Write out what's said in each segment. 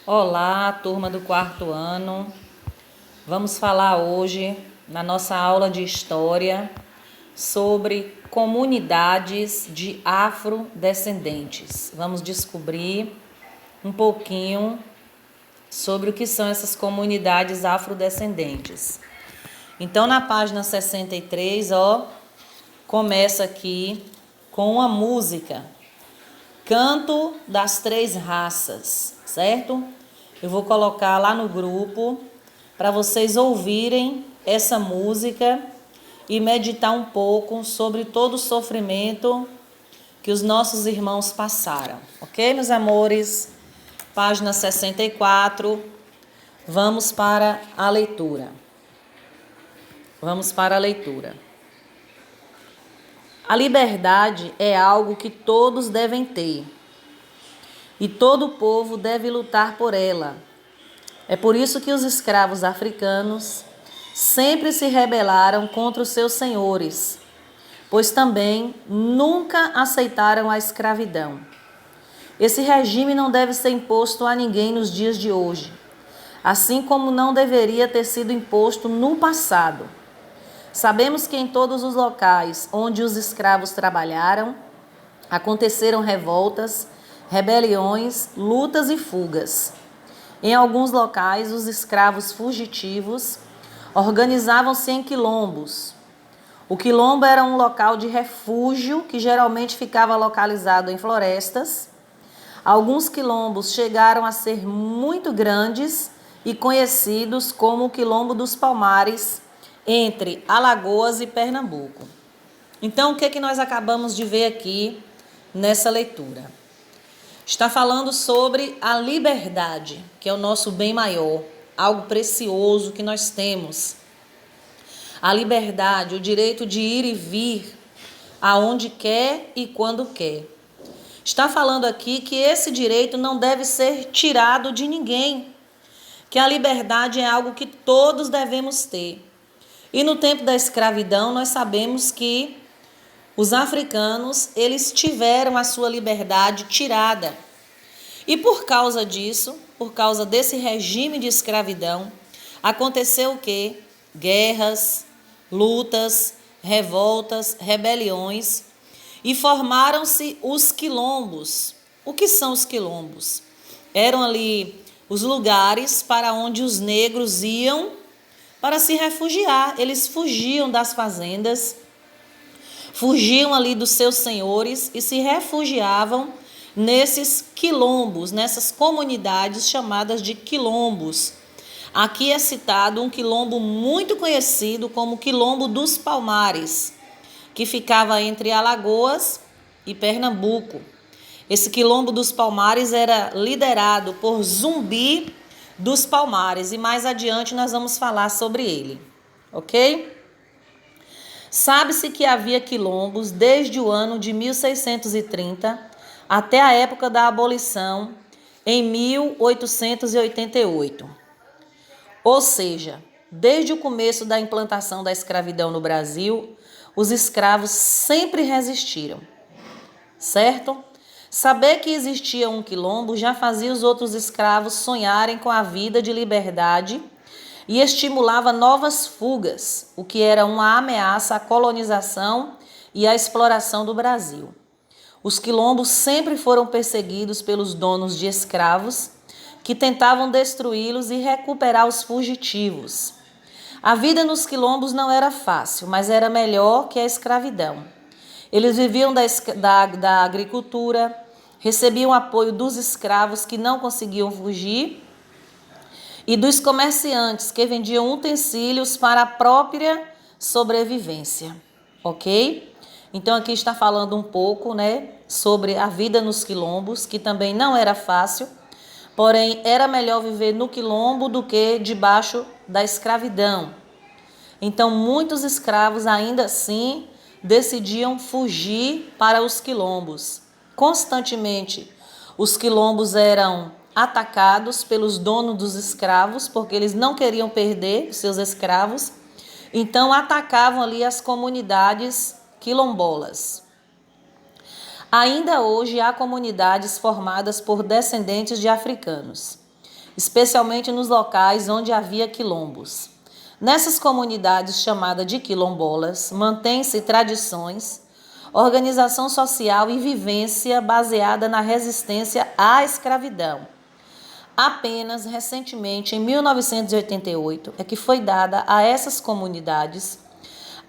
Olá, turma do quarto ano. Vamos falar hoje, na nossa aula de História, sobre comunidades de afrodescendentes. Vamos descobrir um pouquinho sobre o que são essas comunidades afrodescendentes. Então, na página 63, começa aqui com uma música, Canto das Três Raças, certo? Eu vou colocar lá no grupo para vocês ouvirem essa música e meditar um pouco sobre todo o sofrimento que os nossos irmãos passaram. Ok, meus amores? Página 64. Vamos para a leitura. A liberdade é algo que todos devem ter, e todo o povo deve lutar por ela. É por isso que os escravos africanos sempre se rebelaram contra os seus senhores, pois também nunca aceitaram a escravidão. Esse regime não deve ser imposto a ninguém nos dias de hoje, assim como não deveria ter sido imposto no passado. Sabemos que em todos os locais onde os escravos trabalharam, aconteceram revoltas, rebeliões, lutas e fugas. Em alguns locais, os escravos fugitivos organizavam-se em quilombos. O quilombo era um local de refúgio que geralmente ficava localizado em florestas. Alguns quilombos chegaram a ser muito grandes e conhecidos como o Quilombo dos Palmares, entre Alagoas e Pernambuco. Então, o que nós acabamos de ver aqui nessa leitura? Está falando sobre a liberdade, que é o nosso bem maior, algo precioso que nós temos. A liberdade, o direito de ir e vir aonde quer e quando quer. Está falando aqui que esse direito não deve ser tirado de ninguém, que a liberdade é algo que todos devemos ter. E no tempo da escravidão, nós sabemos que os africanos, eles tiveram a sua liberdade tirada. E por causa disso, por causa desse regime de escravidão, aconteceu o quê? Guerras, lutas, revoltas, rebeliões, e formaram-se os quilombos. O que são os quilombos? Eram ali os lugares para onde os negros iam para se refugiar. Eles fugiam das fazendas, fugiam ali dos seus senhores e se refugiavam nesses quilombos, nessas comunidades chamadas de quilombos. Aqui é citado um quilombo muito conhecido como Quilombo dos Palmares, que ficava entre Alagoas e Pernambuco. Esse Quilombo dos Palmares era liderado por Zumbi dos Palmares e mais adiante nós vamos falar sobre ele, ok? Sabe-se que havia quilombos desde o ano de 1630 até a época da abolição em 1888. Ou seja, desde o começo da implantação da escravidão no Brasil, os escravos sempre resistiram, certo? Saber que existia um quilombo já fazia os outros escravos sonharem com a vida de liberdade e estimulava novas fugas, o que era uma ameaça à colonização e à exploração do Brasil. Os quilombos sempre foram perseguidos pelos donos de escravos, que tentavam destruí-los e recuperar os fugitivos. A vida nos quilombos não era fácil, mas era melhor que a escravidão. Eles viviam da agricultura, recebiam apoio dos escravos que não conseguiam fugir e dos comerciantes que vendiam utensílios para a própria sobrevivência, ok? Então aqui está falando um pouco, sobre a vida nos quilombos, que também não era fácil, porém era melhor viver no quilombo do que debaixo da escravidão. Então muitos escravos ainda assim decidiam fugir para os quilombos. Constantemente os quilombos eram atacados pelos donos dos escravos, porque eles não queriam perder os seus escravos, então atacavam ali as comunidades quilombolas. Ainda hoje há comunidades formadas por descendentes de africanos. especialmente nos locais onde havia quilombos. Nessas comunidades chamadas de quilombolas, mantêm-se tradições, organização social e vivência baseada na resistência à escravidão. Apenas recentemente, em 1988, é que foi dada a essas comunidades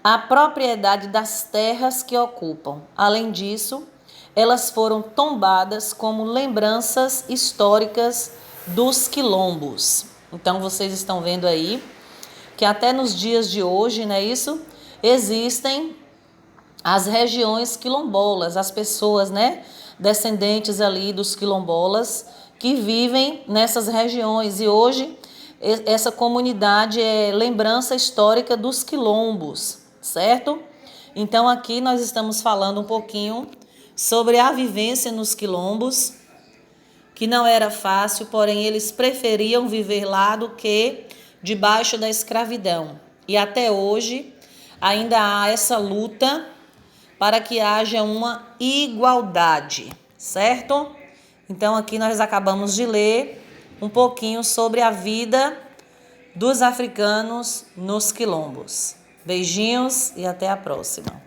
a propriedade das terras que ocupam. Além disso, elas foram tombadas como lembranças históricas dos quilombos. Então, vocês estão vendo aí que até nos dias de hoje, não é isso? Existem as regiões quilombolas, as pessoas, descendentes ali dos quilombolas que vivem nessas regiões. E hoje essa comunidade é lembrança histórica dos quilombos, certo? Então aqui nós estamos falando um pouquinho sobre a vivência nos quilombos, que não era fácil, porém eles preferiam viver lá do que debaixo da escravidão. E até hoje ainda há essa luta para que haja uma igualdade, certo? Então aqui nós acabamos de ler um pouquinho sobre a vida dos africanos nos quilombos. Beijinhos e até a próxima.